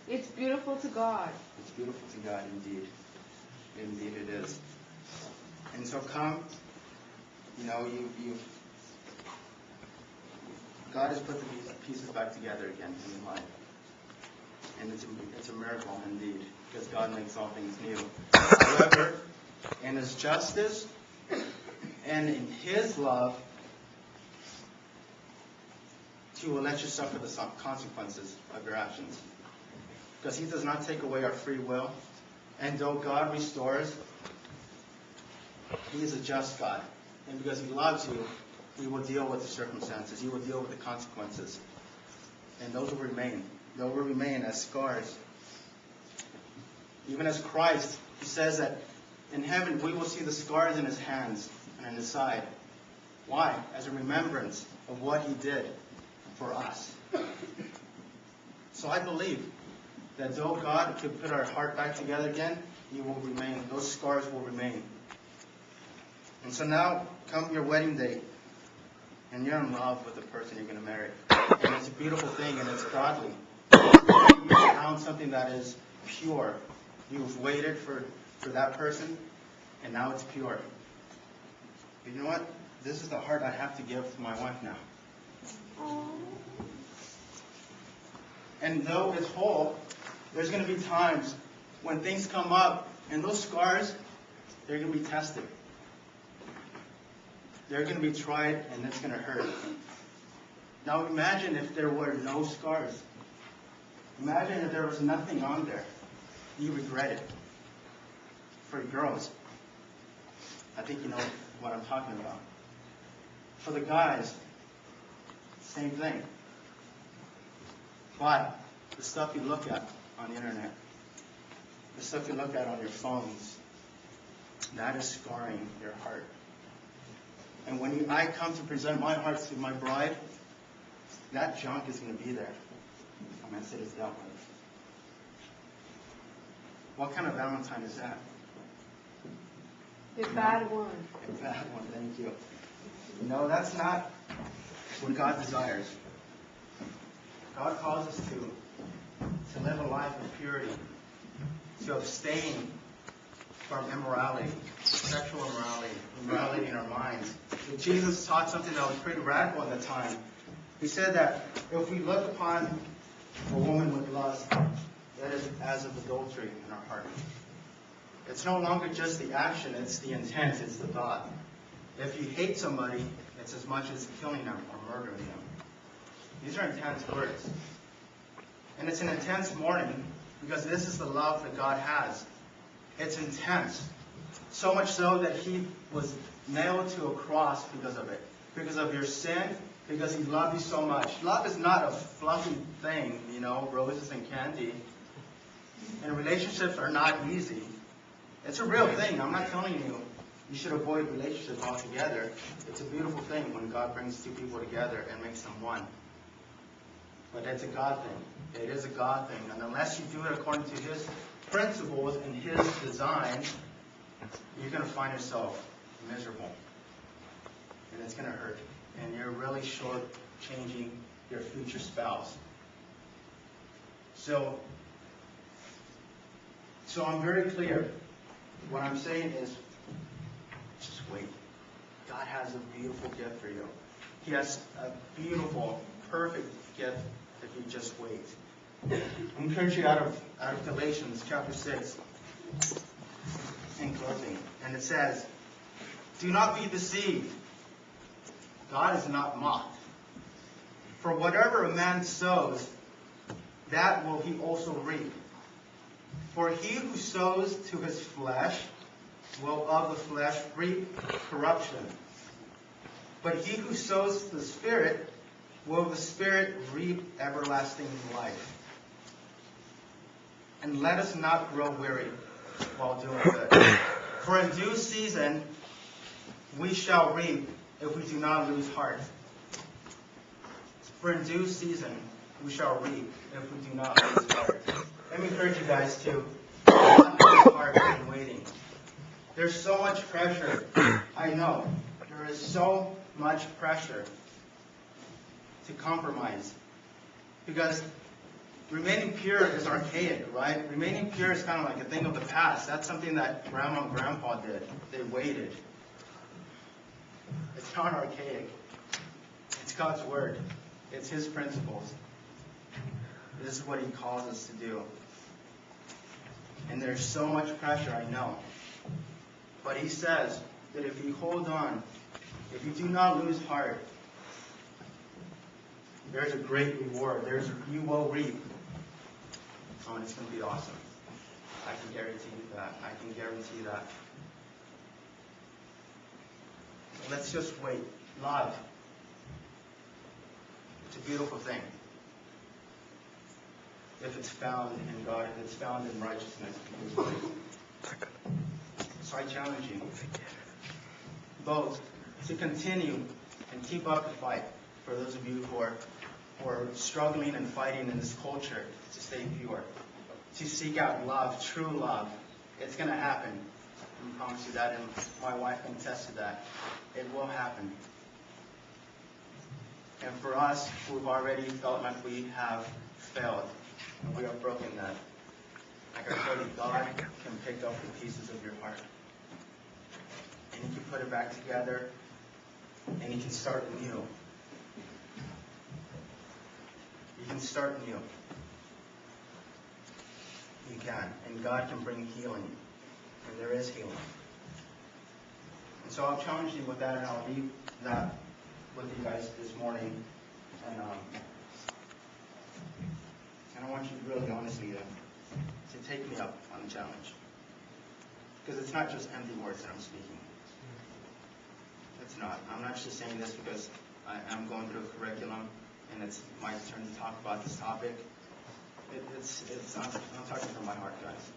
It's beautiful to God. It's beautiful to God, indeed. Indeed it is. And so come, God has put the pieces back together again in your life. And it's a miracle indeed, because God makes all things new. However, in His justice and in His love, He will let you suffer the consequences of your actions. Because He does not take away our free will. And though God restores, He is a just God. And because He loves you, He will deal with the circumstances. He will deal with the consequences. And those will remain. They will remain as scars. Even as Christ, He says that in heaven we will see the scars in His hands and in His side. Why? As a remembrance of what He did for us. So I believe that though God could put our heart back together again, He will remain. Those scars will remain. And so now come your wedding day, and you're in love with the person you're going to marry. And it's a beautiful thing, and it's godly. You found something that is pure. You've waited for that person, and now it's pure. But you know what? This is the heart I have to give to my wife now. And though it's whole, there's going to be times when things come up, and those scars, they're going to be tested. They're going to be tried, and it's going to hurt. Now imagine if there were no scars. Imagine if there was nothing on there. You regret it. For girls, I think you know what I'm talking about. For the guys, same thing. But the stuff you look at on the internet, the stuff you look at on your phones, that is scarring your heart. And when I come to present my heart to my bride, that junk is going to be there. Unless it is dealt with. What kind of Valentine is that? The bad one. A bad one, thank you. No, that's not what God desires. God calls us to live a life of purity, to abstain from immorality, sexual immorality in our minds. And Jesus taught something that was pretty radical at the time. He said that if we look upon a woman with lust, that is as of adultery in our heart. It's no longer just the action, it's the intent, it's the thought. If you hate somebody, it's as much as killing them or murdering them. These are intense words. And it's an intense mourning because this is the love that God has. It's intense. So much so that He was nailed to a cross because of it. Because of your sin, because He loved you so much. Love is not a fluffy thing, roses and candy. And relationships are not easy. It's a real thing. I'm not telling you you should avoid relationships altogether. It's a beautiful thing when God brings two people together and makes them one. But it's a God thing. It is a God thing. And unless you do it according to His principles and His design, you're going to find yourself miserable. And it's going to hurt. And you're really short-changing your future spouse. So I'm very clear. What I'm saying is, just wait. God has a beautiful gift for you. He has a beautiful, perfect gift if you just wait. I encourage you out of Galatians chapter 6 in closing. And it says, do not be deceived. God is not mocked. For whatever a man sows, that will he also reap. For he who sows to his flesh will of the flesh reap corruption. But he who sows to the Spirit will of the Spirit reap everlasting life. And let us not grow weary while doing good. For in due season we shall reap if we do not lose heart. For in due season we shall reap if we do not lose heart. Let me encourage you guys to not lose heart in waiting. There's so much pressure. I know. There is so much pressure to compromise. Because remaining pure is archaic, right? Remaining pure is kind of like a thing of the past. That's something that Grandma and Grandpa did. They waited. It's not archaic. It's God's Word. It's His principles. This is what He calls us to do. And there's so much pressure, I know. But He says that if you hold on, if you do not lose heart, there's a great reward. You will reap. Oh, and it's going to be awesome. I can guarantee you that. I can guarantee that. So let's just wait. Love. It's a beautiful thing. If it's found in God, if it's found in righteousness. So I challenge you both to continue and keep up the fight. For those of you who are struggling and fighting in this culture to stay pure, to seek out love, true love. It's going to happen. I promise you that, and my wife can attest to that. It will happen. And for us who've already felt like we have failed, and we have broken that, like I told you, God can pick up the pieces of your heart. And He can put it back together, and He can start anew. You can start new. You can. And God can bring healing. And there is healing. And so I'll challenge you with that, and I'll leave that with you guys this morning. And I want you to really honestly to take me up on the challenge. Because it's not just empty words that I'm speaking. It's not. I'm not just saying this because I'm going through a curriculum and it's my turn to talk about this topic. I'm talking from my heart, guys.